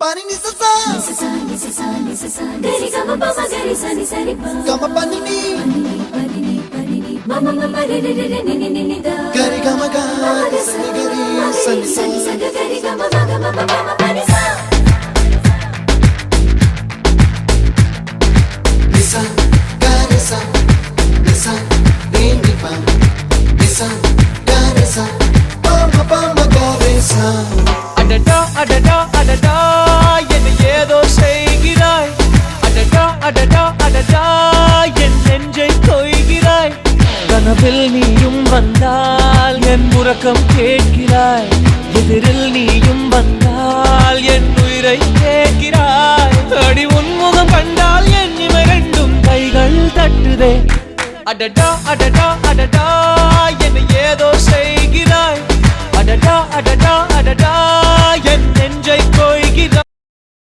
Pani ni sa sa gari gama pa ma gari sa ni sa ri pa gama pani ni mama mama re re re ni ni ni da gari gama ga sa ni gari sa ni sa gari gama ma gama mama pani sa nisa gari sa nisa re ni pa nisa gari sa pa ma gari sa adada adada adada என்ன ஏதோ செய்கிறாய் adada adada adada என் நெஞ்சை கொய்கிறாய் கனவில் நீயும் வந்தால் என் உறக்கம் கேட்கிறாய் எதிரில் நீயும் வந்தால் என் உயிரை கேட்கிறாய் அடி உன்முகம் கண்டால் என் இமை ரெண்டும் கைகள் தட்டுதே adada adada adada என்ன ஏதோ செய்கிறாய் adada adada adada என் நெஞ்சை கொய்கிறாய்